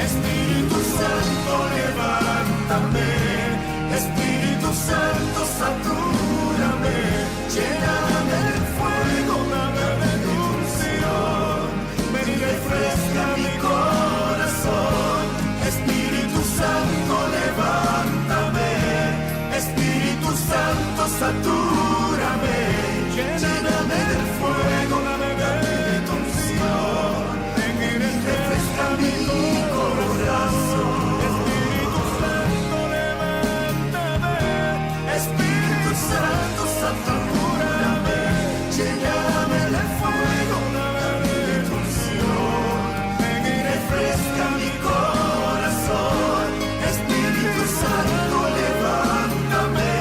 Espíritu Santo, levántame. Espíritu Santo, satúrame. Lléname del fuego, dame de tu unción. Ven y refresca mi corazón. Espíritu Santo, levántame. Espíritu Santo, satúrame. Lléname del fuego, dame de tu unción. Ven y refresca mi corazón. Espíritu Santo, levántame. Espíritu Santo, satúrame. Lléname del fuego, dame de tu unción. Ven y refresca mi corazón. Espíritu Santo, levántame.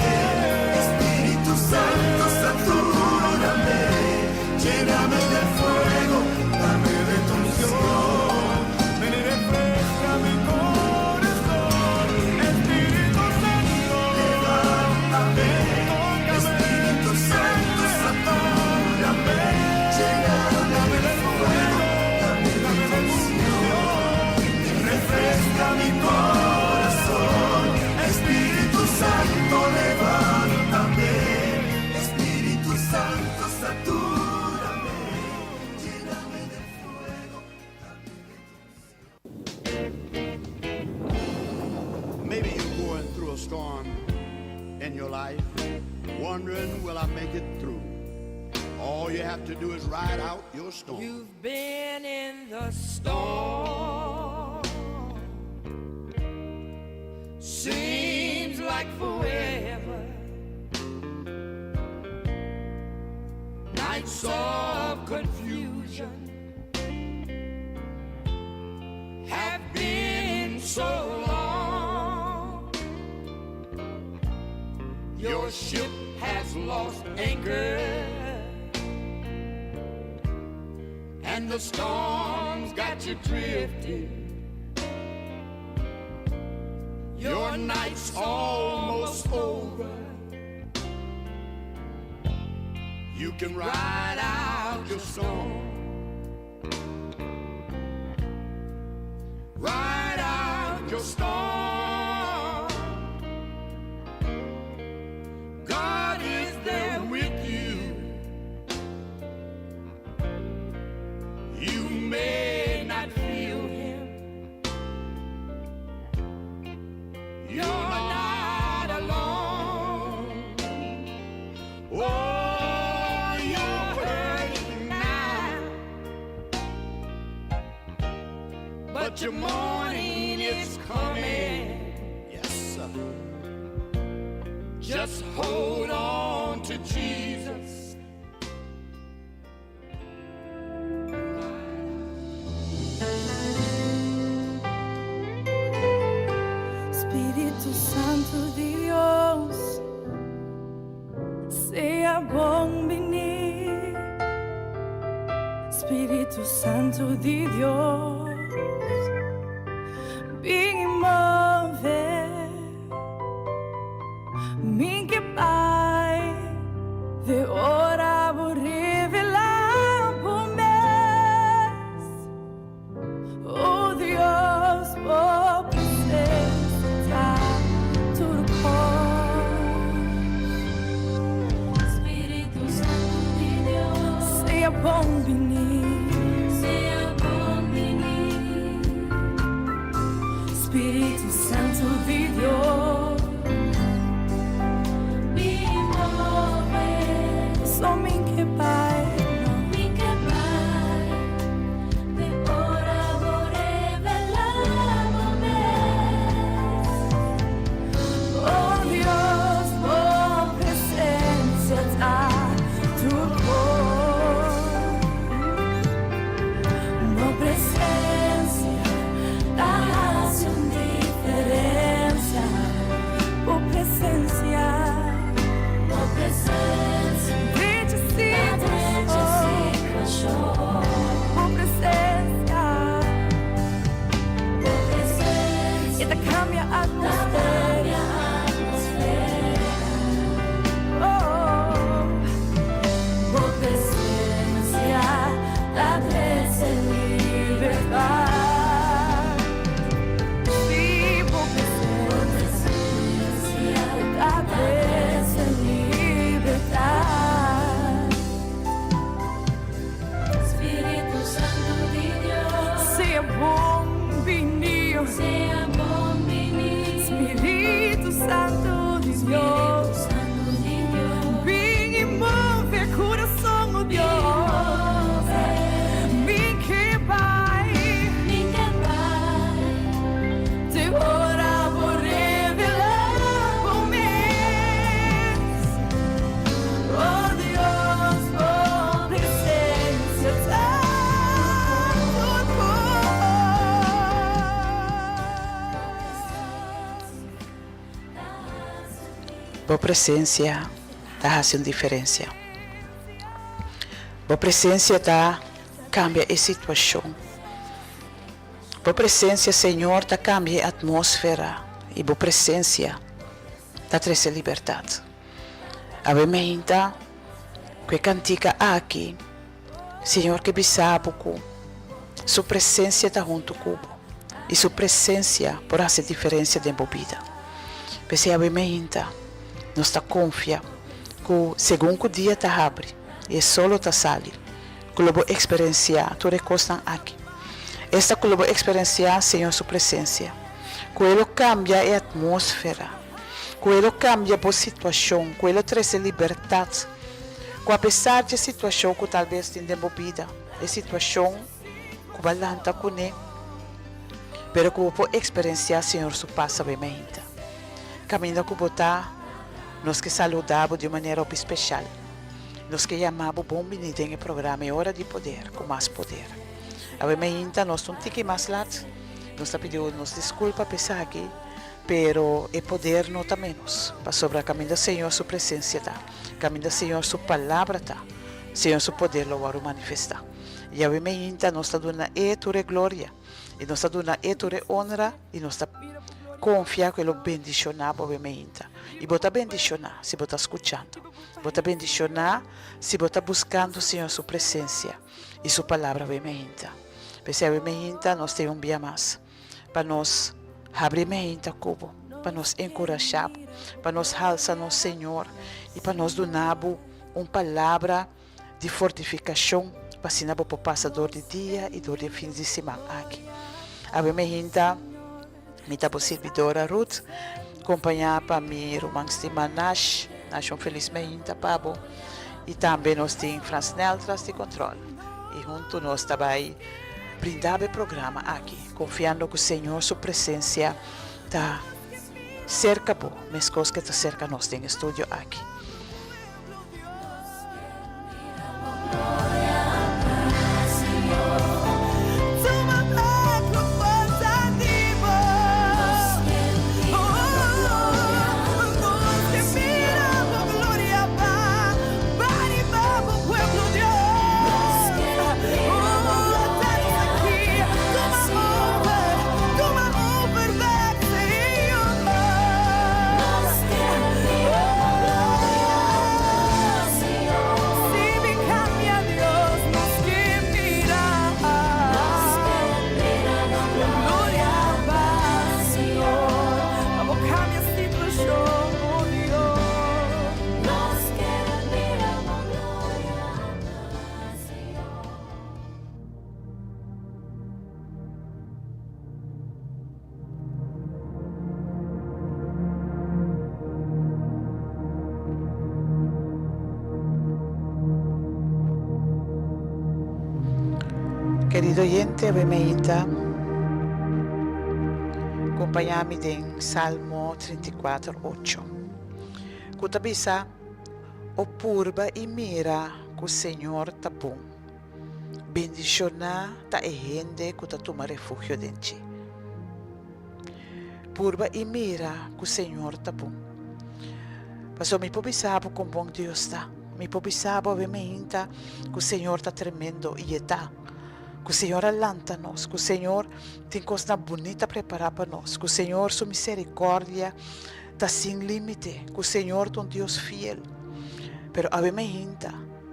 Espíritu Santo, satúrame. Lléname del fuego, dame de tu unción. Ven y refresca mi corazón. Espíritu Santo, levántame. Espíritu Santo, satúrame. Lléname del fuego, dame de tu unción. Refresca mi corazón. Espíritu Santo, levántame. Espíritu Santo, satúrame. Lléname del fuego, dame de tu unción. Maybe you're going through a storm in your life, wondering, will I make it through? All you have to do is ride out your storm. You've been in the storm. Seems like forever. Nights of confusion have been so long. Your ship has lost anchor, and the storm's got you drifting. Your night's almost over. You can Ride out your storm. Ride out your storm. God is there with you. You may not feel him. You're not alone. Oh, you're hurting now, but your morning is coming. Yes, sir. Just hold on to Jesus. Espíritu Santo de Dios, sea bom venir. Espíritu Santo de Dios, vem e mover. Min que Pai, de ora vou revelar por mês. Oh Deus, por presença, tudo pode. Espíritu Santo de Deus, Seja bom venir. sea bom venir. Espíritu Santo de Deus, Me mover, só mim que Pai. mi que Pai, de ora vou revelar o mês. Oh Deus, por presença tá tudo bom. Por presença dá-se diferença. Por presença, Por presença, vem te da sinto Boa presença está fazendo diferença. Boa presença está cambia a situação. Boa presença, Senhor, está cambia a atmosfera. E boa presença está traz liberdade. A ver ainda que cantica aqui, Senhor, que bisabo que sua presença está junto comigo. E sua presença pode fazer diferença dentro da vida. Porque a ver ainda nós está confia que segundo o dia está abre e solo está sair. Que eu vou experienciar todas as coisas aqui. Esta que eu vou experienciar, Senhor, sua presença. Que ele cambia a atmosfera. Que ele cambia a situação. Que ele traz liberdade. Que apesar de situação que talvez tem dentro da vida, a situação que vai lá com ele, pero que eu vou experienciar, Senhor, sua paz bem ainda. Caminho que botar nós que saludamos de maneira especial. Nós que chamamos bom menino em programa Hora de Poder, com mais poder. A ver ainda nós não temos mais lado. Nós pedimos nos desculpa pensar aqui, pero o poder não está menos. Para sobre a caminho do Senhor, sua presença está. Caminho do Senhor, sua palavra está. Senhor, seu poder lo vai manifestar. E a ver ainda nós está dando a glória. E nós está dando a honra. E nós está confiar que ele bendicionar obviamente. E bota bendicionar se bota escutando. Bota bendicionar se bota buscando, Senhor, sua presença e sua palavra obviamente. Porque obviamente nós temos dia mais para nós abrir mente cubo, para nós encorajar, para nós alçar no Senhor e para nós dar uma palavra de fortificação para ensinar para o passador de dia e do fim de semana aqui. Obviamente minha servidora Ruth, acompanhada para minha irmã estima Nash felizmente Pabo, e também nós temos Franz Neltras de controle. E junto nós também brindar o programa aqui, confiando que o Senhor, sua presença, está cerca, mas coisas que está cerca nós tem estúdio aqui. Querido oyente, bienvenida. Acompáñame en Salmo 34:8. Cutabisa, opurba y mira que el Señor está bom. Bendiciona ta e gente que toma refugio en ti. Purba y mira que el Señor está bom. Pasó mi pobisabo con bom Dios está. Mi pobisabo obviamente que el Señor está tremendo y está. Que o Senhor alanta-nos, que o Senhor tem coisa bonita preparada para nós, que o Senhor, sua misericórdia, está sem limite, que o Senhor é um Deus fiel. Pero obviamente,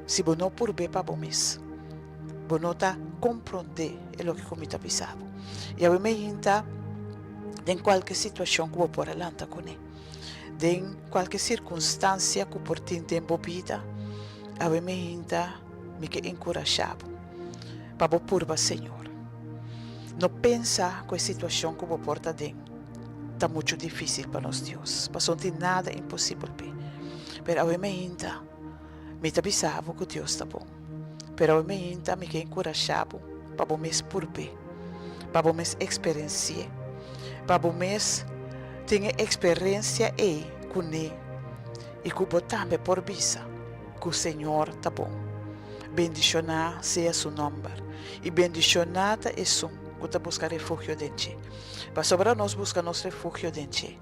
se você não por ver para você, você não está compreender o que você está pensando. E obviamente, em qualquer situação que você pode alantar com ele, em qualquer circunstância que você tem envolvida, obviamente, me quero encorajar. Para você purba, Senhor. Não pensa que a situação que você porta dentro está muito difícil para nós, Deus. Mas não tem nada impossível. Mas, obviamente, me está pensando que Deus está bom. Mas, obviamente, me quer encorajar para você purba, para você experienciar, para você ter experiência com Ele e que você também por vista que o Senhor está bom. Bendicionar seja seu nome. E bendicionada é som que está buscando refúgio em ti. Para sobre nós buscar nosso refúgio em ti.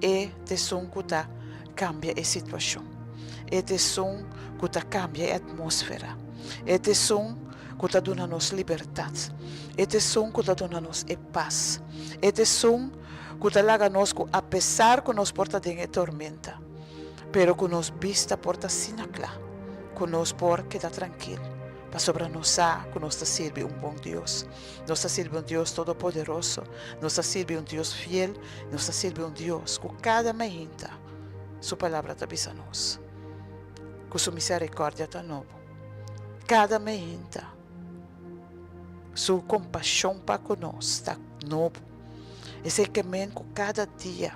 E te som que está cambia a situação. Este som que tá cambia a atmosfera. Este som que tá dando nos liberdade. Este som que tá dando nos paz. Este som que tá laga nos que apesar que nos porta de tormenta, pero que nos vista porta sinacla, que nos por queda tranquilo. Para sobre nós que nos sirve bom Deus. Nos sirve Deus todo-poderoso. Nos sirve Deus fiel. Nos sirve Deus que cada meinta sua palavra te avisa nós. Que sua misericórdia está nova. Cada meinta sua compaixão para conosco está novo. E sei que cada dia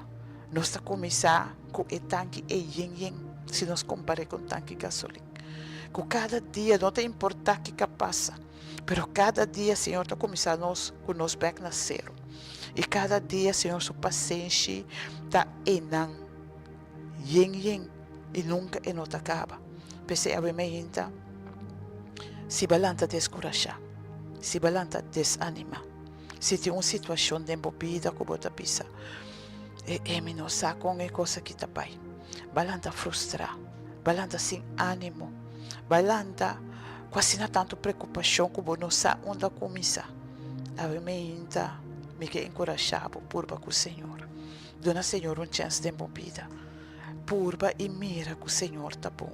nós está começar com o tanque yin se nós comparamos com o tanque gasolina. Que cada dia, não tem importar o que passa, mas cada dia, Senhor, está começando com nós back na zero. E cada dia, Senhor, sua paciência está enan, yin, e nunca não acaba. Pese a vermelha, se balanta descorajar, se balanta desanima, se tem uma situação de embobida que você pisa, e não sabe com a coisa que está pai, balanta frustrar, balanta sem ânimo, balanta quase não tanto preocupação que você não sabe onde começar. A vermelha me quer encorajar por com o Senhor. Dona Senhor uma chance de embobida, purba e mira que o Senhor está bom.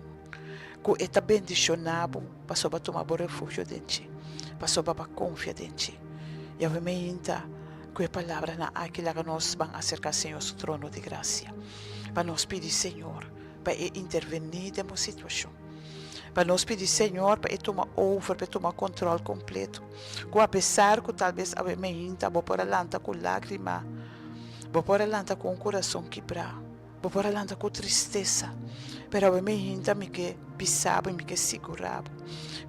Que está bendicionado para sobre tomar refúgio de ti, para sobre confiar em ti. E a vermelha que a palavra na aquela que nós vamos acercar ao Senhor seu trono de graça, para nós pedir Senhor para intervenir em uma situação. Para nós pedir, Senhor, para tomar over, para tomar controle completo. Que apesar que talvez a vermelha vou por alanta com lágrima, vou por alanta com o coração quebrado, vou por alanta com tristeza, pero a vermelha me que pisava e me que segurava.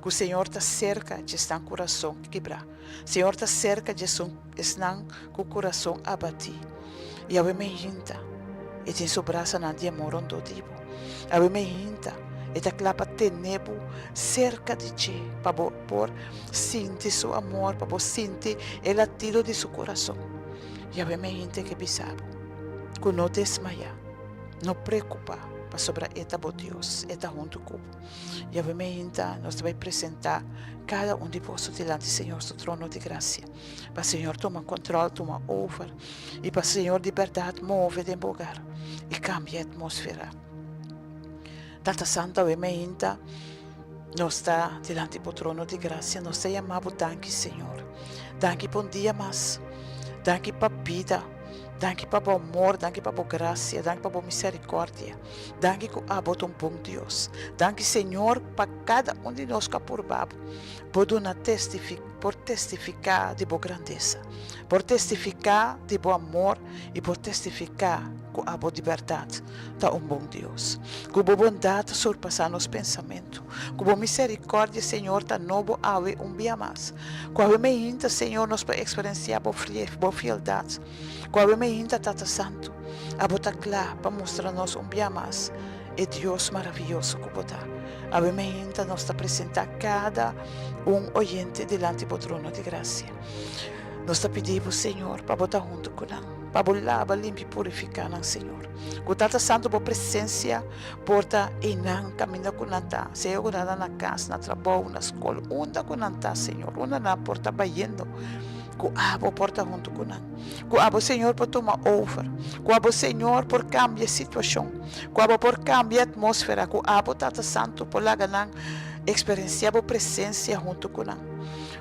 Que o Senhor está cerca de estar com o coração quebrado. O Senhor está cerca de estar com o coração abatido. E a vermelha e tem seu braço na dia moron do divo. A vermelha e da clapa tenebo cerca de ti, para por sentir seu amor, para sentir o latido de seu coração. E a gente que pisava, que não desmaia, não preocupa, para sobre esta boa Deus, esta junto com. E a gente nós vai apresentar cada de vós delante do Senhor, do trono de graça. Para o Senhor tomar controle, tomar over, e para o Senhor de verdade move de lugar e cambia a atmosfera. Tata Santa, vermelha, nós está diante do trono de graça, nós te chamamos, danke, Senhor. Danke por dia mais, danke para a vida, danke para o amor, danke para a graça, danke para a misericórdia, danke que abota bom Deus. Danke, Senhor, para cada de nós que por babo, por testificar de boa grandeza, por testificar de bom amor e por testificar que a boa verdade está bom Deus. Que a boa bondade surpassa nos pensamentos. Que a boa misericórdia, Senhor, está novo ave dia mais. Que a vermelha, Senhor, nos para experienciar boa fieldade. Que a vermelha, Tata Santo, a boa claro para mostrar-nos dia mais. É Deus maravilhoso que botar. A vermelha nos está apresentar cada oyente delante do trono de graça. Nós te pedimos, Senhor, para botar junto com nós, para lavar, limpar e purificar nós, Senhor. Com tanta santo boa presença, porta e não caminha com nós, seja na casa, na trabalho, na escola, onde com nós, Senhor, onde na porta batendo. Que abo porta junto com nós. Que abo, Senhor, por tomar over. Que abo, Senhor, por cambiar a situação. Que abo, por cambiar a atmosfera. Que abo, Tata Santo, por lá ganhar experienciar a presença junto com nós.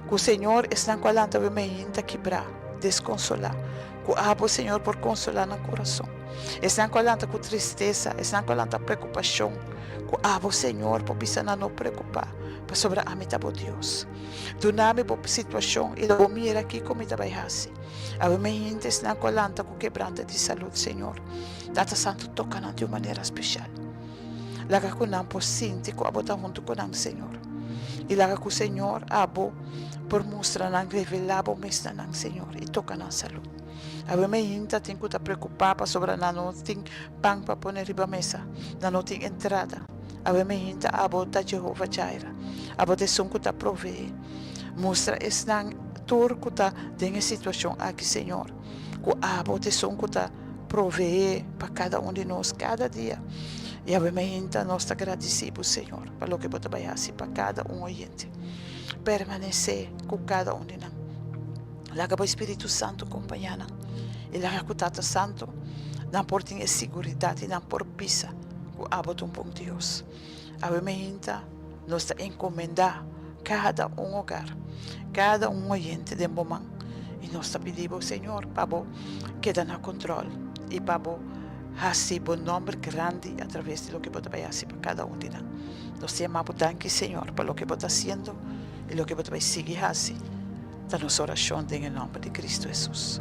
Que o Senhor está falando de mim, quebrar, desconsolar. Que abo, Senhor, por consolar no coração. Está falando com tristeza, está falando com preocupação. Que abo, Senhor, por pensar não preocupar. Para sobre a mim, Deus. Do nome da situação e da mira aqui como está baixando. A mim, está falando com quebrante de saúde, Senhor. Tata Santo, toca-nos de uma maneira especial. Laga com nós por sentir que abo está junto com nós, Senhor. E laga com o Senhor, abo, por mostrar-nos, revelar o mestre nós, Senhor. E toca-nos saúde. A mim, tem que estar preocupada sobre nós, não tem pão para pôr riba mesa, não tem entrada. A mim, abo está Jehová Jireh. Abo de som que está prover. Mostra esse tur que está em situação aqui, Senhor. Que abo de som que está proveer para cada de nós, cada dia. E obviamente nós te agradecemos, Senhor, para o que você vai fazer para cada oyente. Permanecer com cada de nós. Laga o Espírito Santo acompanhando. E laga o Tata Santo, não por ter segurança e não por pisa, com aboto bom Deus. Obviamente, nós te encomendar cada hogar, cada oyente de momento. E nós te pedimos, Senhor, para que dê no controle e para fazer bom nome grande através de lo que você vai fazer para cada de nós. Nós te amamos, danke, Senhor, por lo que você está fazendo e lo que você vai seguir fazendo. Da nossa oração em nome de Cristo Jesus.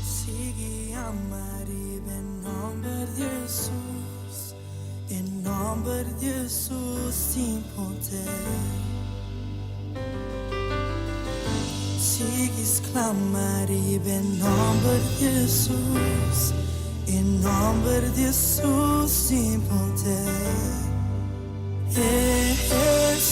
Sigue a Maria em nome de Jesus, em nome de Jesus sem poder. Sigue exclamar em nome de Jesus, em nome de Jesus sem poder. Jesus.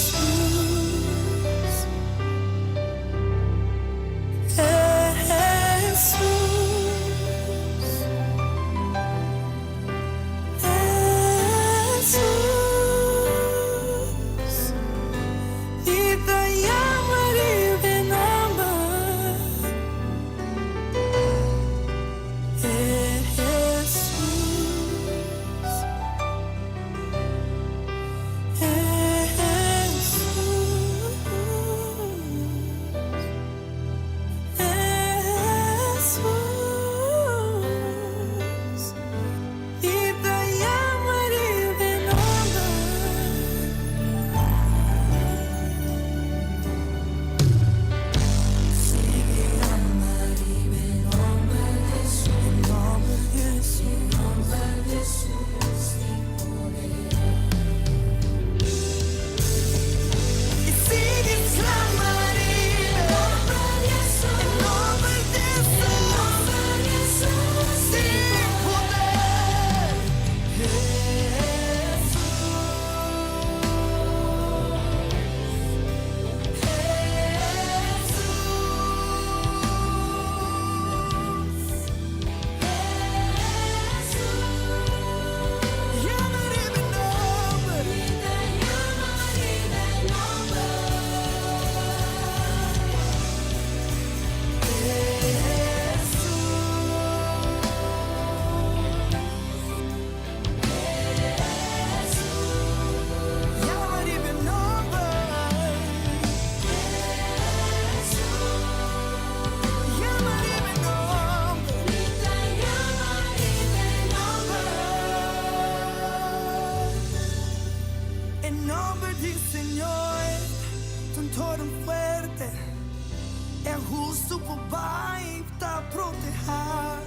justo vai te proteger.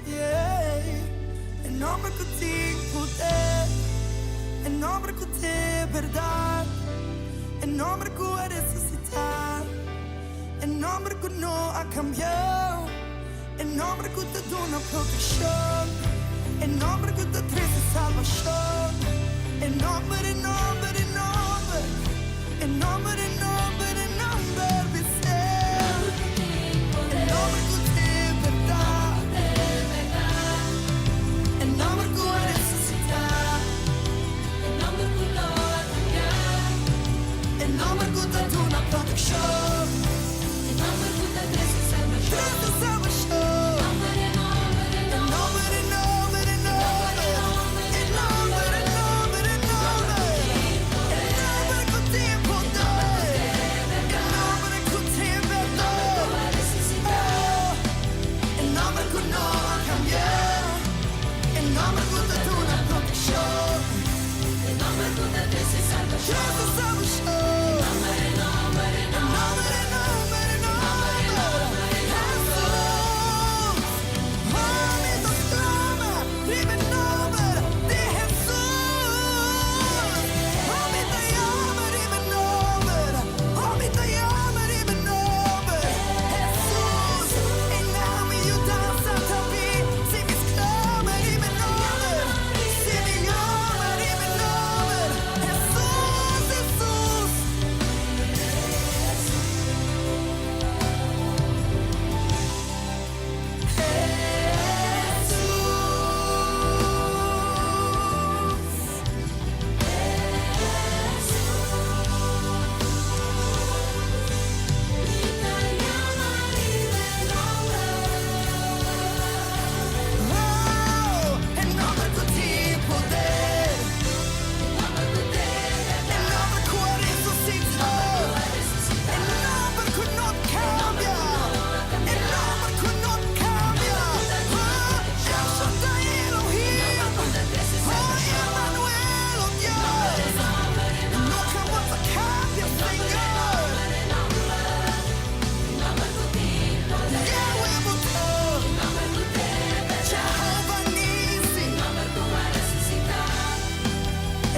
Yeah. En nombre que tem poder, en nombre que tem verdade, en nombre que é ressuscitar, en nombre que não ha cambiado, en nombre que te dá una proteção, en nombre que te trae salvação, en nombre, en nombre, en nombre, en nombre, en nombre, en nombre de ser, en nombre que te verdade, en nombre que é ressuscitar, en nombre que não ha cambiado, en nombre que te dá una proteção, en nombre que te trae salvação. En nombre, en nombre, en nombre, en nombre,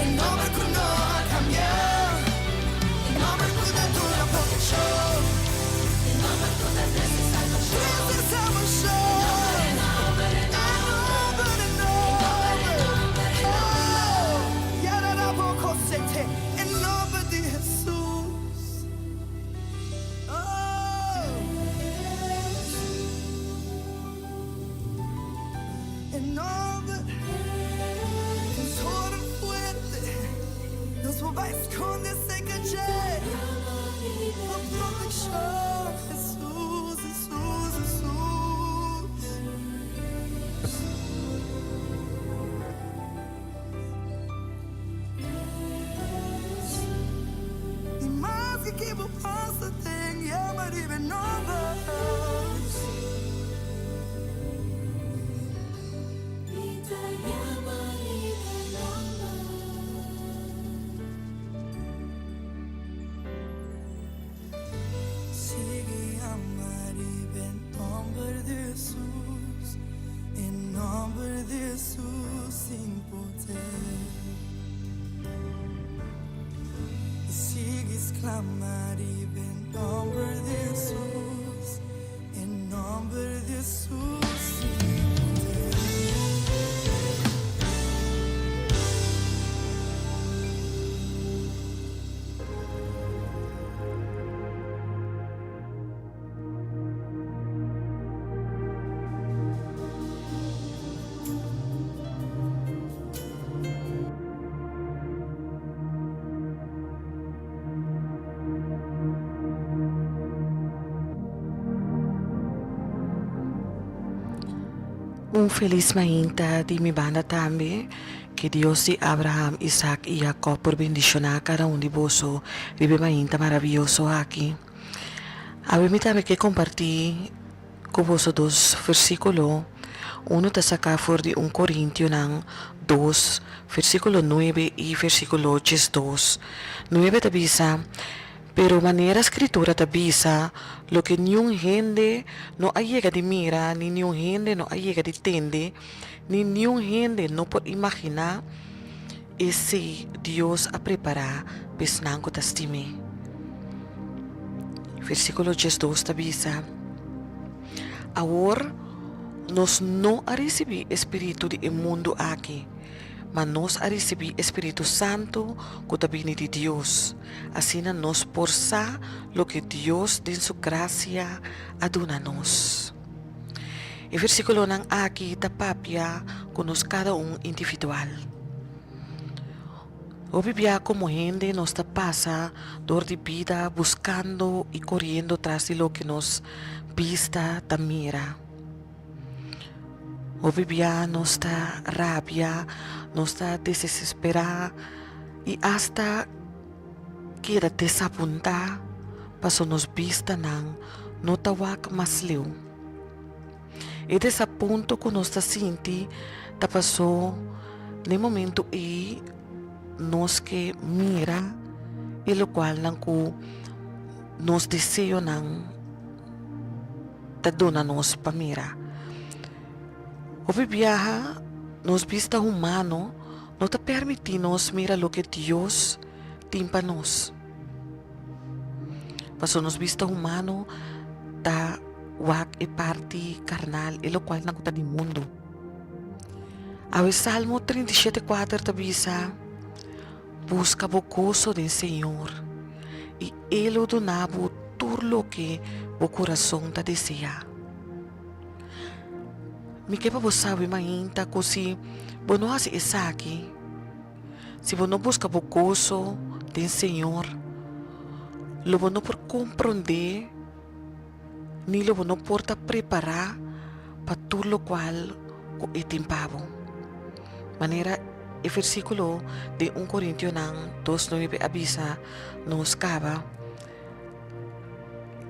El nombre que no ha cambiado, el nombre que da tu la show, el nombre que da trece salvación, el nombre, y ahora la boca se te, el nombre de Jesús. El nombre es tan fuerte, nos va a esconder ese caché. La protección, Jesús, Jesús, Jesús. Y más que vos pasa, te llama de nombre. Sigue a amar en nombre de Jesús, en nombre de Jesús sin poder. Y sigues clamar en nombre de Jesús, en nombre de Jesús sin poder. Un feliz mainta di mi banda también. Que Dios de Abraham, Isaac y Jacob por bendicionar a cada uno de vosotros. Vive mainta maravilloso aquí. A mí también que compartir con vosotros dos versículos. Uno está sacado fuera de 1 Corintios 2, versículo 9 y versículo 2. 9 te dice, pero manera escritura te dice, lo que ni un gente no llega de mira, ni un gente no llega de tende, ni un gente no puede imaginar, ese Dios ha preparado pesnango testime. Versículo 2 te dice, ahora nos no ha recibido espíritu del mundo aquí, mas nos ha recibido Espíritu Santo que viene de Dios. Así nos porsa lo que Dios de su gracia aduna-nos. El versículo aquí tapapia con nos cada uno individual. Hoy vivía como gente nos pasa dor de vida buscando y corriendo tras de lo que nos vista mira. Hoy vivía nos está rabia, nos está desesperada y hasta queda desapuntada paso nos vista no tawak mas leu. E desapunto que nos está sinti ta pasó no momento e nos que mira e lo cual nos deseo ta dona nos pa mira. O viaja nos vista humano no te permitimos mira lo que Dios timpa nos. Paso nos vista humano ta wak e parte carnal e lo cual nakuta di mundo. Awe Salmo 37:4 te bisa, busca o gozo del Señor y Él o donavo todo lo que o corazón te desea. Mi que pa sabe mainta così, bueno hace esa aquí. Si vos no busca o gozo del Señor, lo vos no por comprender, ni lo vos no por preparar para todo lo cual es timpavo. Manera, el versículo de 1 Corintios 2:9 avisa, nos cava,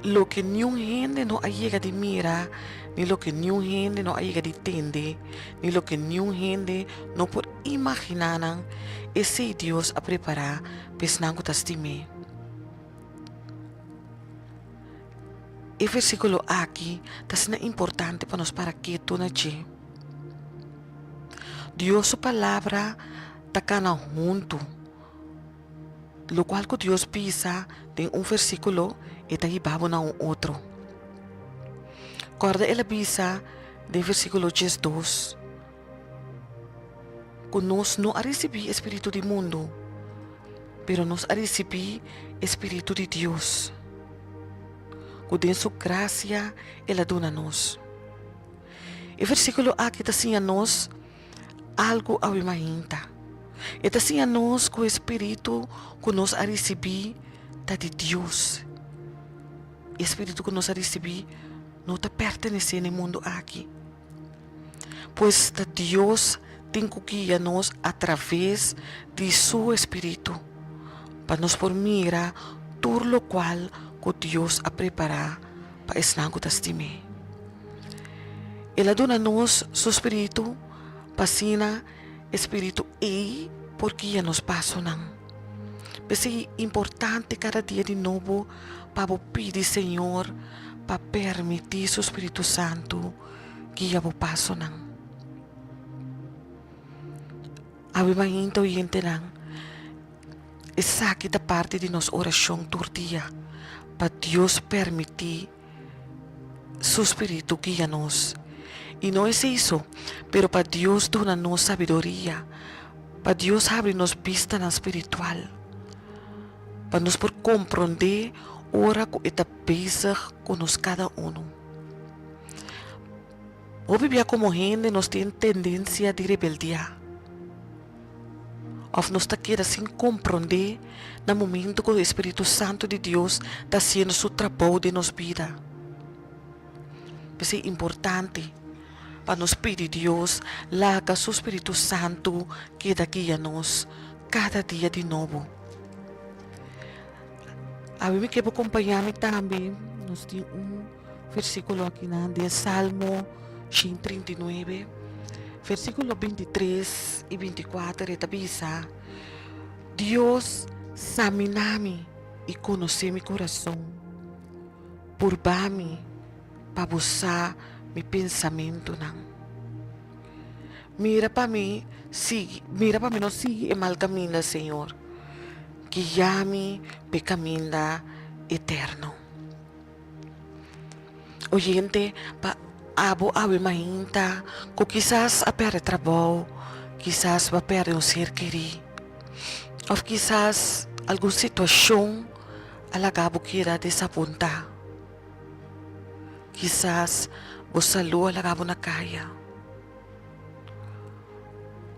lo que ni un gente no llega de mira, ni lo que ni un gente no llega de tende, ni lo que ni un gente no por imaginar, ese Dios a preparar, pesnango tastime. El versículo aquí es importante para nos para que tú nache. Dios su palabra takana junto. Lo cual que Dios pisa en un versículo y te ibabo na un otro. Corda ela bisa de versículo 2. Que nos no a recibir espíritu do mundo, pero nos a recibir espíritu de Dios. Que de su gracia ela dona nos. E versículo aqui está assim a nós algo a imaginta. Está assim a nós que o espírito que nos a receber está de Deus. O espírito que nos a receber não está pertencendo ao mundo aqui. Pois está Deus tem que guiar-nos através de seu espírito para nos por mirar tudo o qual que Deus a preparar para esnago testime. Ela dona-nos seu espírito para sina espírito e porque já nos passou não. Mas é importante cada dia de novo para pedir Senhor para permitir seu Espírito Santo que já vos passo não. Awi mainto yente lang, esa kita parte de nos oração todo dia, para Deus permitir su Espírito guia-nos. E não é isso, pero para Deus dona-nos sabedoria, para Deus abre-nos vista na espiritual, para nos por compreender ora que está bezig com nos cada um. Obvia como gente nos tem tendência de rebeldia. Of nos queda sem compreender no momento que o Espírito Santo de Deus está fazendo seu trabalho de nos vida. Mas é importante para nos pedir Deus, laga seu Espírito Santo que daqui a nós cada dia de novo. A mim que acompanhar-me também, nós temos versículo aqui de Salmo 139. Versículo 23 e 24 está Deus examina-me e conhece meu coração. Purba-me para buscar meu pensamento. Mira para mim, não siga o mal caminho, Senhor. Guia-me pelo caminho eterno. Oyente, abo mainta, que quizás a perder trabalho, quizás va perder um ser querido, ou quizás alguma situação alagabo queira desapontar, quizás o saúde alagabo na caia.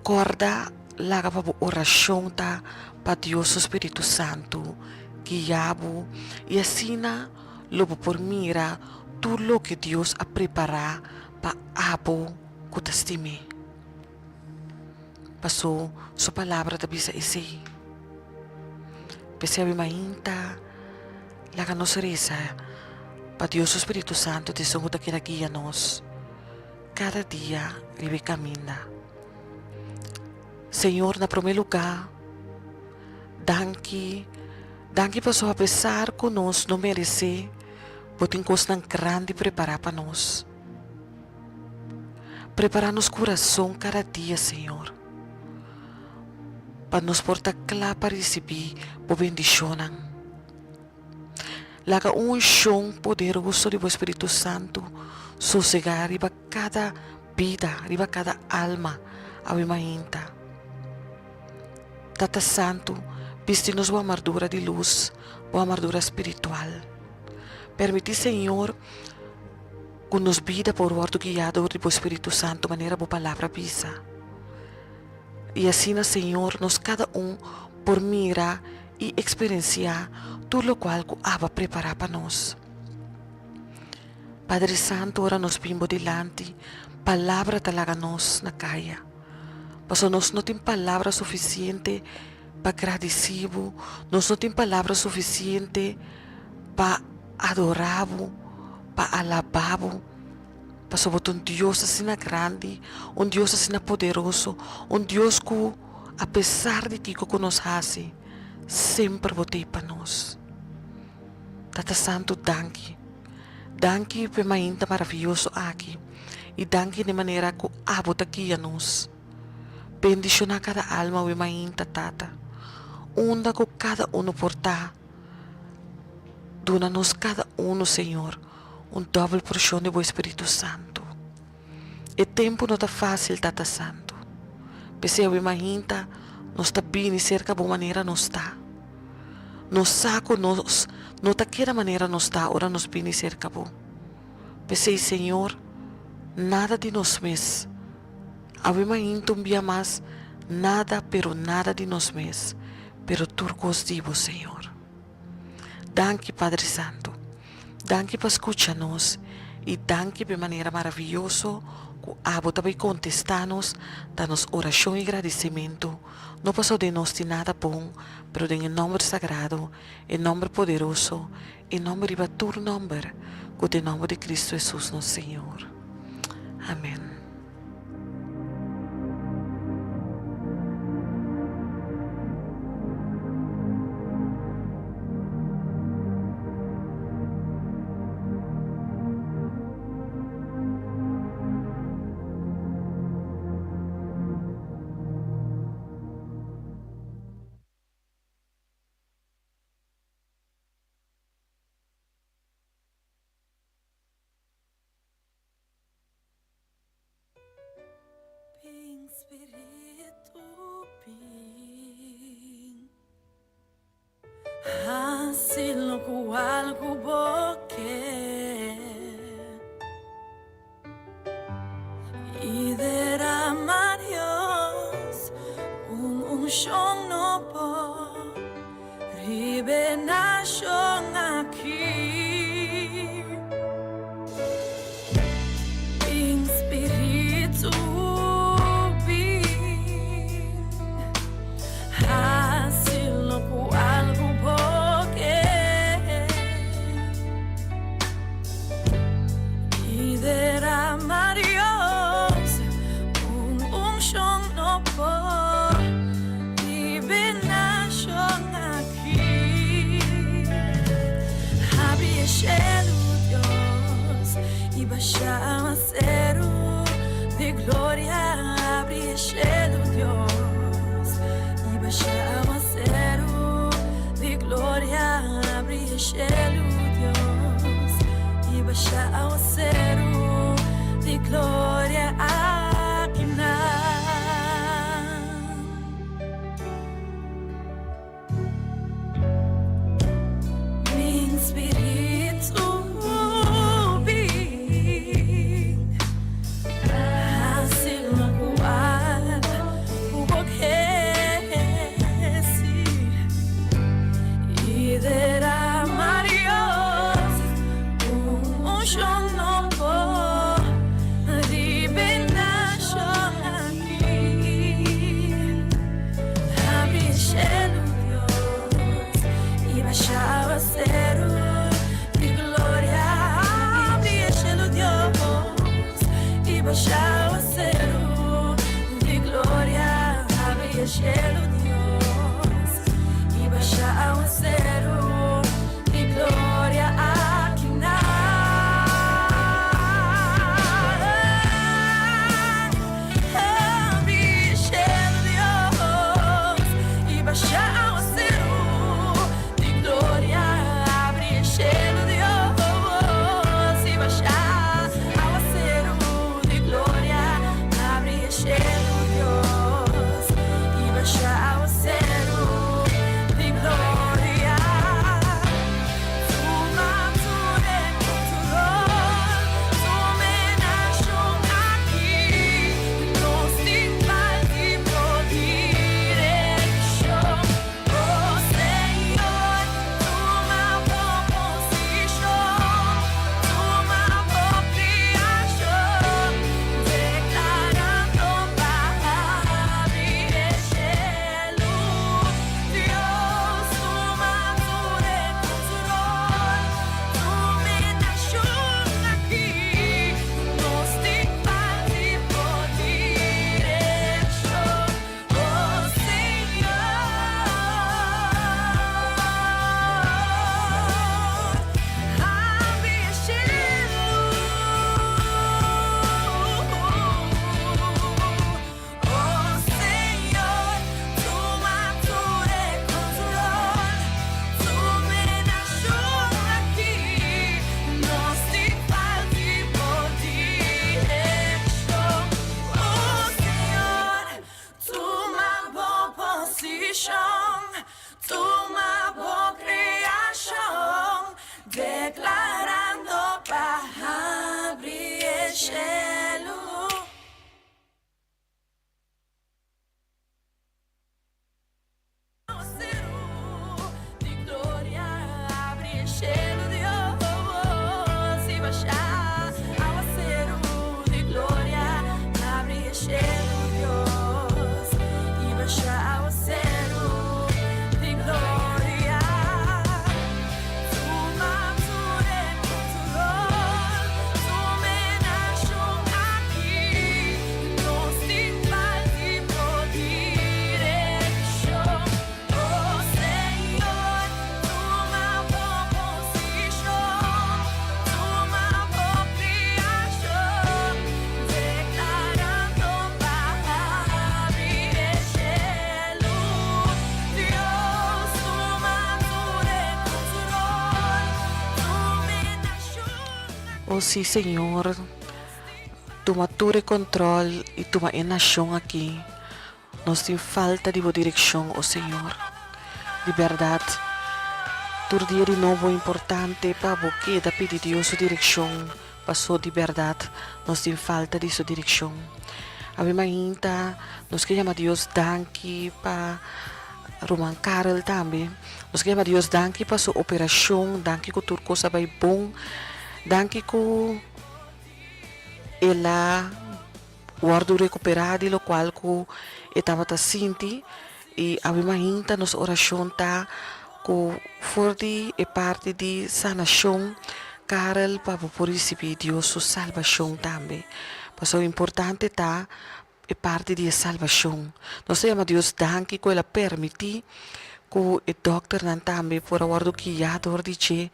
Corda lagabo oração ta para Deus o Espírito Santo, guiabo e assim lobo por mira tudo o que Deus a preparar para abo que testime. Passou sua palavra da bisa isi. Percebe mainta, laga nos reza para Deus o Espírito Santo de songo que guia nos. Cada dia ribe camina. Senhor, na primeiro lugar, danke passou a pesar que nós não merecer. Botem coisa grande preparar para nós. Preparar nos coração cada dia, Senhor. Para nos portar claro para receber a bendição. Laga chão poderoso do Espírito Santo sossegar riba cada vida, riba cada alma, a imaginta. Tata Santo, viste-nos uma armadura de luz, uma armadura espiritual. Permitir, Senhor, que nos vida por ordem guiado do Espírito Santo, maneira boa palavra pisa. E assim, Senhor, nos cada por mirar e experienciar tudo o qual que Abba preparar para nós. Padre Santo, ora nos bimbo delante, palavra talaga nos na caia. Mas nós não temos palavra suficiente para agradecido, nós não temos palavra suficiente para adoravo, para alabavo, para sobre um Deus assim grande, um Deus assim poderoso, um Deus que, apesar de que nos hace, sempre votei para nós. Tata Santo, danke. Danke por mainta maravilhoso aqui. E danke de maneira que abo aqui a nós. Bendiciona cada alma we mainta, Tata. Unda com cada uno portar. Dona-nos cada uno, Senhor, double porção de Bom Espírito Santo. E tempo não está fácil, Tata Santo. Pese eu imagina, nós está bem cerca boa maneira nós está. Nos saco, nós, não daquela maneira nós está, ora nós bem cerca bom. Pese, Senhor, nada de nós mesmos. Eu imagino um dia mais, nada, pero nada de nós mesmos. Pero tu divo, Senhor. Danke, Padre Santo. Danke por escuchar-nos. E danke de maneira maravilhosa que abo também contestar-nos, dar-nos oração e agradecimento. Não passou de nós de nada bom, pero em nome sagrado, em nome poderoso, em nome de tu nome, que em nome de Cristo Jesus, nosso Senhor. Amém. Ping, Espírito, ping. Asilo com algo boque e derramar Dios unción no por revenación aquí. Ping, Espírito, aguacero de gloria, abre el cielo, Dios. Y vaya aguacero de gloria, abre el cielo, Dios. Y vaya aguacero de gloria, aquí mi espíritu. Aguacero de gloria, abre el cielo, Dios. Y vaya aguacero de gloria, aquí abre el cielo, Dios. Y vaya aguacero de gloria, abre el cielo, Dios. Y vaya cielo, Dios, y vaya position, toma por creación, declarando para abrir el cielo. De gloria, abre el cielo, Dios, y baixar aguacero. De gloria, abre el cielo, Dios, y baixar aguacero. De gloria, toma tudo en control, tome nación aquí, no sin falta por dirección. Oh Señor, toma por posición, toma por creación, declarando para abrir el cielo. Dios, toma tudo en control, tome nación. Oh sí, Señor, toma todo el control y toma en nación aquí. Nos sin falta de dirección, oh Señor. De verdad, tu día de nuevo importante para queda pedir Dios su dirección. Pasó de verdad, nos sin falta de su dirección. A mí mainta, nos que llama Dios danki para Roman Karel también. Nos que llama Dios danki para su operación, danki que turco sabe bom, danki que ela guardo recuperado, lo cual que estava ta sinti e a mim ainda nos oração tá que for de parte de sanação Karel para poder receber Deus sua salvação também. Mas o importante tá é parte de salvação. Nós temos Deus danke que ela permite que o doctor não também por guardo que já dor de che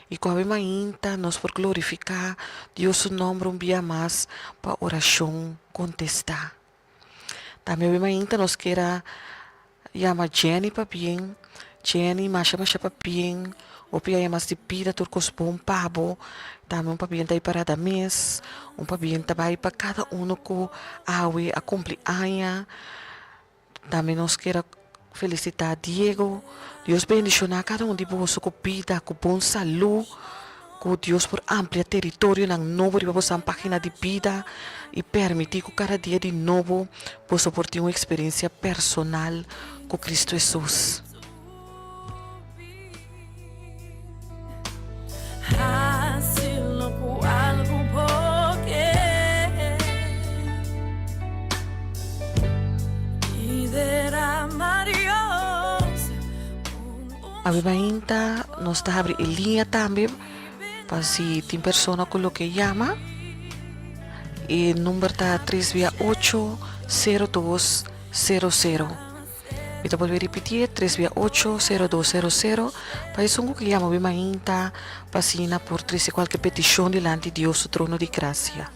e que a mim ainda nos por glorificar Deus o nome dia mais para oração contestar. Também a mim ainda nos queira chama Jenny para bem, Jenny masha para bem, o pia é mais de pida turcos bom pabo, também para bem daí para da mês, para bem também para cada que awe a cumpleaños, também nos queira felicitar Diego, Deus bendicionar cada de vós com vida, com bom saúde, com Deus por amplia território na novo de vossa página de vida e permitir que cada dia de novo possa ter uma experiência personal com Cristo Jesus. Hazlo por algo porque y derramar Dios. A mim ainda nós está abrindo linha também para se tem pessoa com o que chama e o número está 368-0200. Eu vou repetir 368-0200 para isso que chama a mim ainda para assinar por trazer qualquer petição diante de Deus o trono de graça.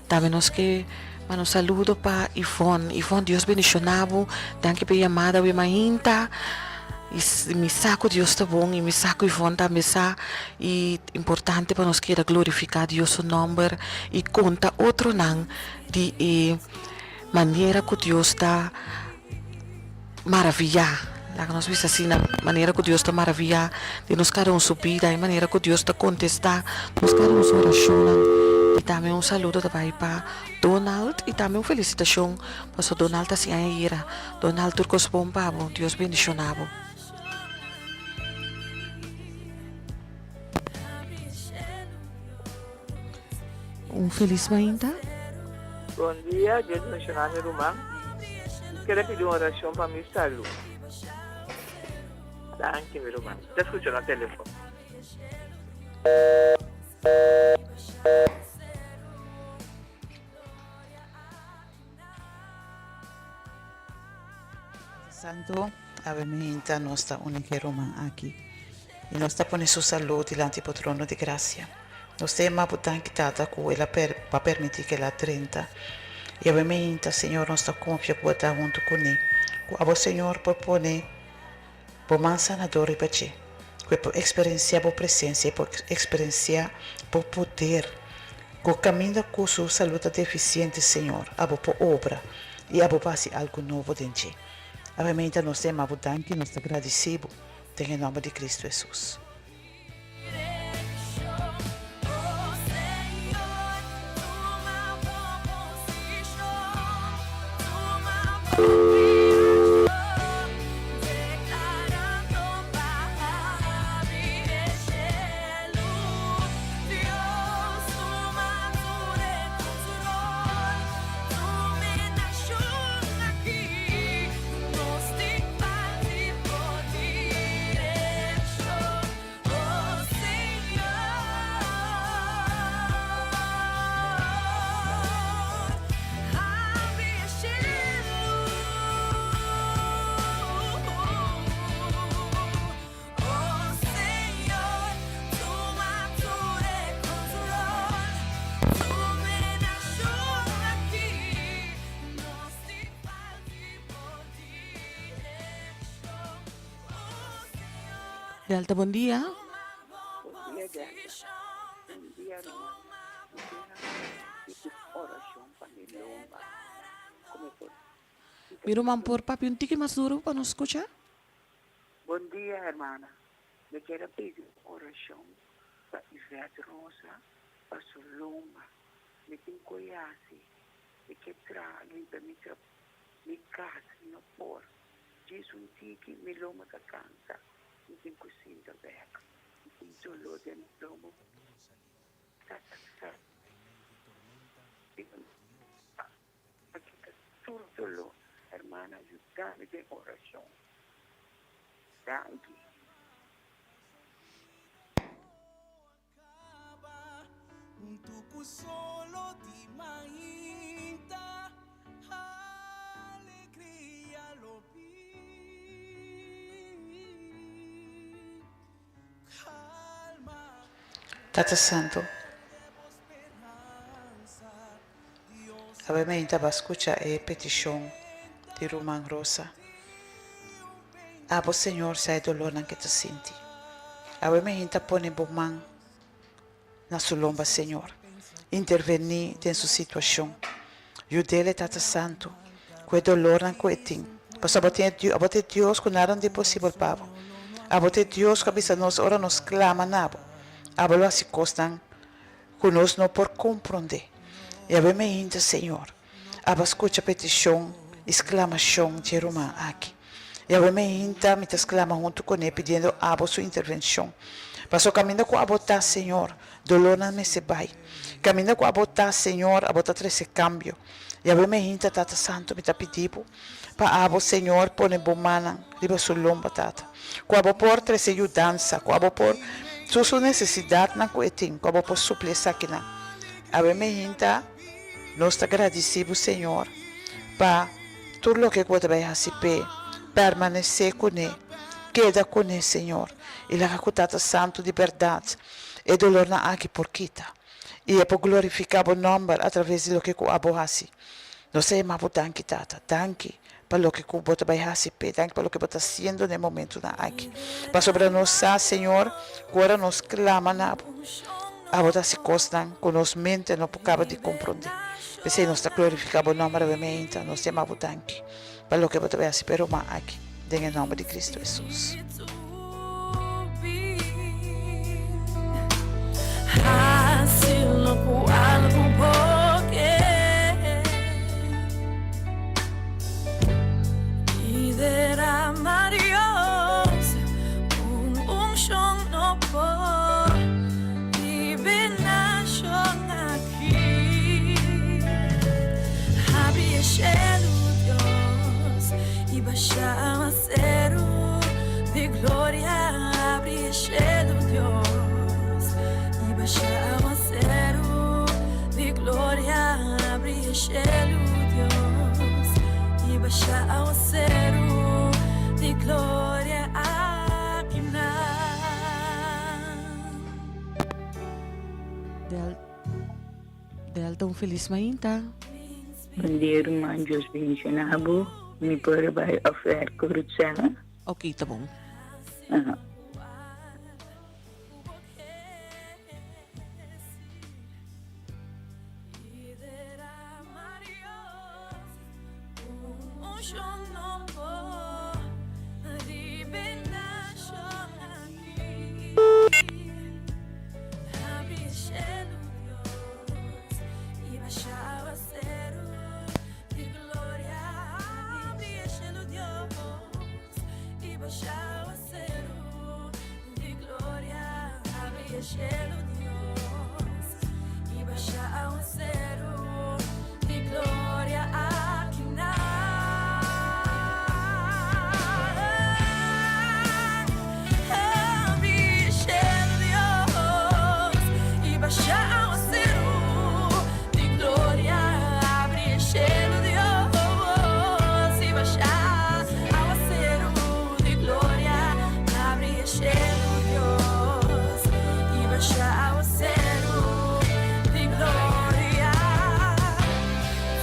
Também nós que mano saludo para Ivone, Deus bendicionado, danke pela chamada, a mim ainda e me saco Deus está bom e me saco Ivone também está e importante para nós queira glorificar Deus o nome e conta outro não de maneira que Deus está maravilhar lá que nós vimos assim na maneira que Deus está maravilhar de nos cada subida e maneira que Deus está contestar nos cada oração e também saludo também para Donald e também felicitação para o Donald assim aí era Donald Turcos bom pabo Deus bendicionado. Feliz ainda. Bom dia, Deus mencionar meu irmão. Quero pedir uma oração para minha saúde. Danke, meu irmão. Te escucho no telefone. Santo, avementa nossa única irmã aqui. E nós está pondo sua saúde diante do trono de graça. Nós temos a tata que ela para permitir que ela 30. E avementa, Senhor, nós está confia por estar junto com ele. A você, Senhor, por pôr por man sanador e pace. Por experienciar por presença, por experienciar por poder. Com caminho com sua saúde deficiente, Senhor, a por obra e a por fazer algo novo dentro. Obviamente nós temos tanque, nós estamos agradecidos. Em nome de Cristo Jesus. Delta, bom dia. Bom dia, Delta. Bom dia, irmã. Oração para mi lomba. Como por? Miro mampor papi un tiki más duro para nos escuchar. Bom dia, hermana. Eu quero pedir oração para Ivete Rosa, para Solomba. Me tem coiase. Me quer limpa me casa, não por. Diz tiki, me loma da canta. Me tem cozinha beca. Me tem dolor de lomo. Aqui está tudo dolor. Hermana, ajudar-me de oração. Danke. Un tucu solo di mainta, alegria lo vi. Calma, Tata Santo, obviamente vai escutar a petição de Roman Rosa. Abo Senhor, sai dolor na que te senti. Obviamente põe bom mão na sua lomba, Senhor. Intervenir em sua situação. Ajude-le, Tata Santo, com o dolor na que tem. Pois abote Deus com nada de possível, Pabo. Abote Deus com a bisa nos ora nos clama nabo. Abo lo assim costan conosco não por compreender. E obviamente, Senhor, abo escuta a petição, exclamação de Roman aqui. E obviamente, me exclama junto com ele, pedindo abo sua intervenção. Passou caminho com a botar, Senhor, dolor não me se vai. Caminho com a botar, Senhor, a botar esse cambio. E obviamente, Tata Santo, me está pedindo para abo, Senhor, põe bom mana, riba sua lomba, Tata. Com a por essa ajudança, com a por sua necessidade na coitim, com a por suplir essa aqui na. Obviamente, nós estamos agradecidos, Senhor, para tudo o que você vai fazer. Permanecer com ele, queda com ele, Senhor, e la Tata Santo de verdade, e dolor na aqui por quita, e é por glorificar o nome através de lo que o abo hasi. Nós temos tanque, Tata, tanque para o que o bota vai hasi, tanque para o que bota sendo no momento na aqui. Para sobre nós, Senhor, agora nos clama na a bota se costam com nos mente não acaba de compreender. Pensei nós está glorificando o nome realmente, nós temos tanque. Para lo que você vai esperar aqui, em nome de Cristo Jesus. Hasil ku algo boke y derramar Dios un shon no por y benashon aquí había shelu Dios y bashama cero de gloria habría shelu Dios aguacero de gloria abrir cielo Dios y baja aguacero de gloria aquí Delta, un feliz mainta. Bom dia, irmã. Deus bendicionado. Me pode vai oferecer corrupção. Ok, tá bom. un shon no por baixar o acero de glória, abre o cielo, Dios, e baixar o acero de glória aqui na abre o cielo, Dios, e baixar o acero de glória, abre o cielo, Dios, e baixar ao acero de glória, abre o cielo, Dios, e baixar ao acero de glória.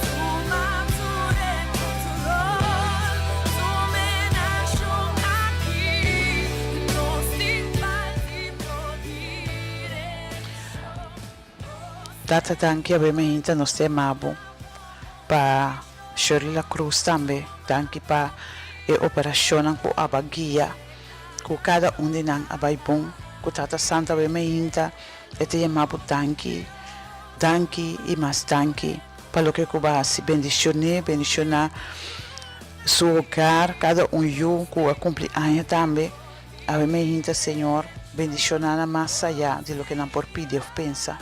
Toma tudo em controle, toma na chão aqui, não se faz Tata danke abe mahinta nos te amabo pa Shirley La Cruz tambe danke pa e operação ko abagia ko cada de nang abay bom ko tata santa abe mahinta e te amabo danke e mais danke pa lo que ko basi bendicionar su hogar cada yo ko a cumpleaños tambe abe mahinta Senhor bendicionar mais allá de lo que não por pedir ou pensa.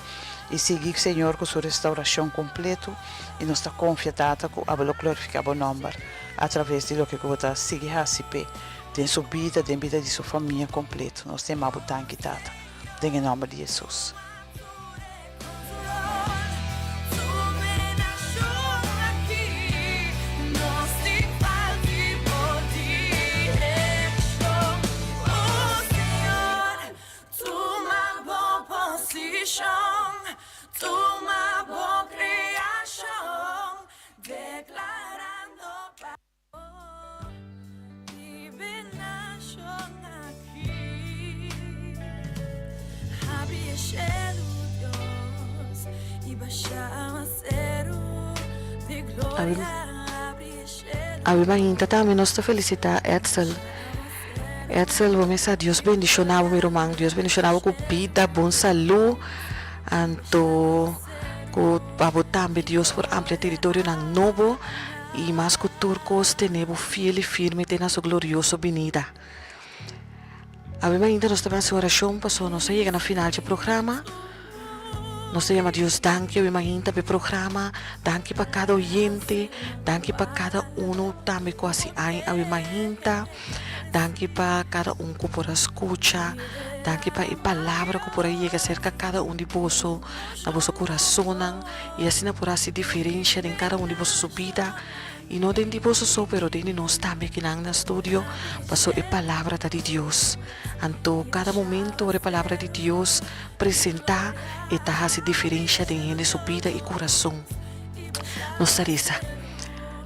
E seguir, Senhor, com sua restauração completa e nós está confiada com a glorificar o nome através de lo que você seguir a si pé, de sua vida, de vida de sua família completa. Nós temos a tanque, Tata, em nome de Jesus. Toma boa criação, declarando divinação aqui. Abre o cielo, Deus, e baixar o acero de glória. Abre o cielo. Abi mahinta também nós te felicita Edsel. Edsel, vamos a Deus bendicionava meu irmão, Deus bendicionava com vida, bom saúde. Anto ko pabotambe Dios por amplia territorio ng novo y más que turcos tenemos fiel y firme en su glorioso venida. Abbiamo ainda nos também essa oração passou nós chega na final do programa. Nós te llama Deus danke, abbiamo ainda o programa, danke para cada oyente, danke para cada também quase aí, abbiamo ainda, danke para cada que por escucha. Danke para a palavra que por aí chega cerca cada de vosso, na vosso coração, e assim por assim diferença em cada de vosso vida, e não de vosso só, pero de nós também que na estúdio, passou a palavra de Deus. Então, cada momento a palavra de Deus apresentar e tá assim diferença em sua vida e coração. Nós tarisa.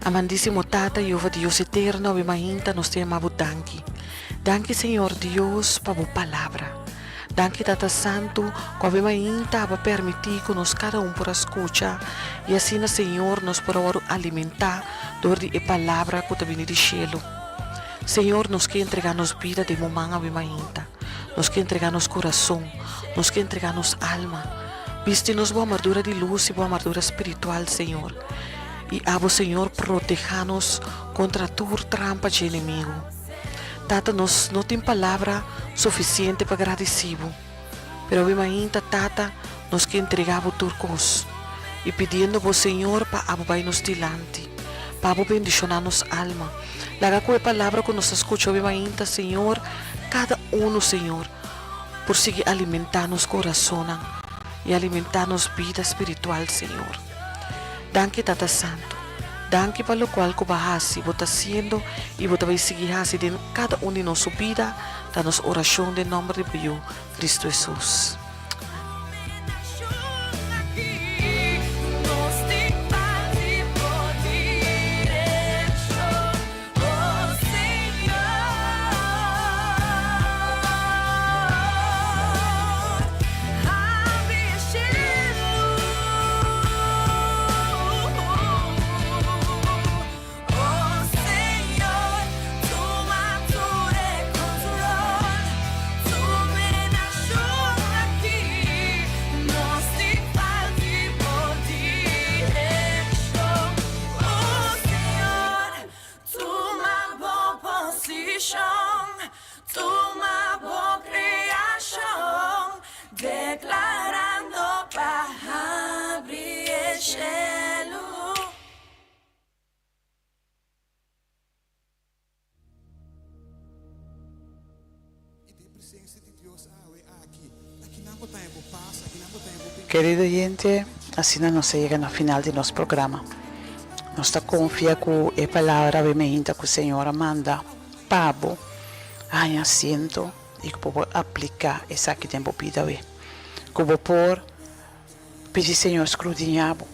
Amandíssimo Tata, Jeová Deus eterno, abimahita, nós te amamos danke. Danke, Senhor Deus, para a palavra. Danke, Tata Santo, que abimahita para permitir que nós cada por escutar e assim, Senhor, nós podemos alimentar durante a palavra que está vindo do cielo. Senhor, nós quer entregar nos vida de momento abimahita. Nós quer entregar nos coração, nós quer entregar nos alma. Viste-nos boa armadura de luz e boa armadura espiritual, Senhor. E abo, Senhor, proteja-nos contra toda trampa de inimigo. Tata, nós não tem palavra suficiente para agradecer. Pero ainda, Tata, nós que entregamos turcos e pedindo ao Senhor para abo vai nos dilante, para abo bendicionar nos alma. Laga com a palavra que nós escutamos ainda, Senhor, cada Senhor, por seguir alimentar nos coração e alimentar nos vida espiritual, Senhor. Danke, Tata Santo. Danke para lo cual que vas a haciendo y vas a seguir haciendo en cada uno de nuestra vida. Danos oración de nombre de Dios, Cristo Jesús. Aqui Uma boa criação, declarando para abrir el cielo. Querido oyente, así nos llega al final de nuestro programa. Nos confía que la palabra que el Señor manda, Pabo, hay asiento y que puedo aplicar esa que tengo pida ver. Que puedo por pedir Señor escudriñar, que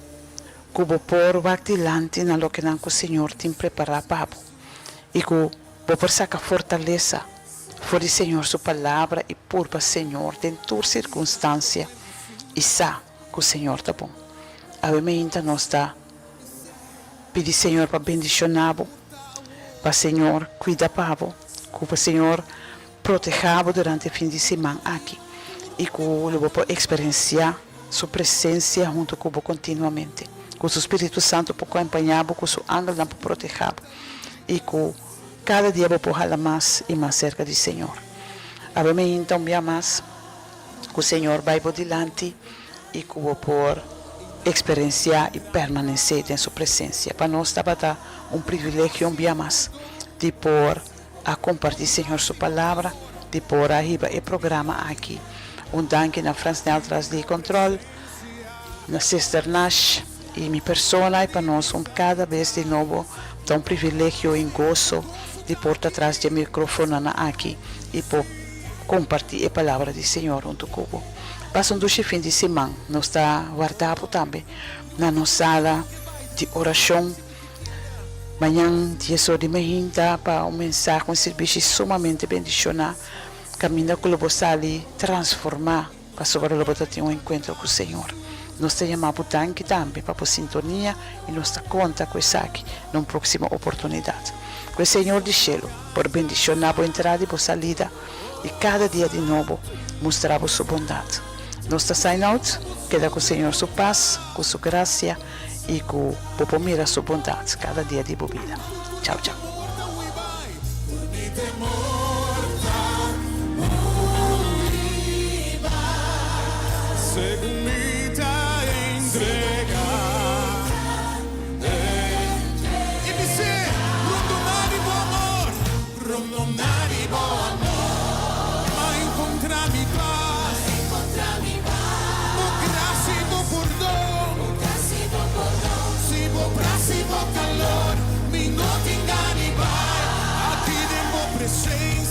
puedo por vacilante en lo que el Señor te prepara Pabo. Y que puedo por sacar fortaleza, for el Señor su palabra y purpa Señor en tu circunstancia. E sabe que o Senhor está bom. A gente nos está pedindo Senhor para bendicionar, para o Senhor cuidar para que o Senhor proteja durante o fim de semana aqui e que eu vou experienciar sua presença junto com continuamente. Que o Espírito Santo pode acompanhar, que o seu anjo pode proteger e que cada dia vou falar mais e mais cerca do Senhor. A gente um dia mais que o Senhor vai por delante e que vou por experienciar e permanecer em sua presença. Para nós está privilégio um dia mais de por a compartilhar Senhor sua palavra, de por arriba o programa aqui. Danke na Franz Neutras de Control, na Sister Nash e minha persona, e para nós cada vez de novo dá privilégio e gozo de por atrás do microfone aqui e por compartilhar a palavra do Senhor junto comigo. Passa fim de semana, nós está guardado também na nossa sala de oração. Amanhã, 10 horas de manhã, para mensagem, um serviço sumamente bendicionado. Caminho que eu vou ali transformar, para sobre o ter encontro com o Senhor. Nós te chamamos tanque também para a sintonia e nós conta com isso aqui, numa próxima oportunidade. Que o Senhor de Cielo, por bendicionar a entrada e a salida, e cada dia de novo mostrar a sua bondade. Nós está sign out, queda com o Senhor sua paz, com sua graça e com a sua bondade cada dia de vida. Tchau, tchau. Calor, mi no te engani, vai, a ti demo presente.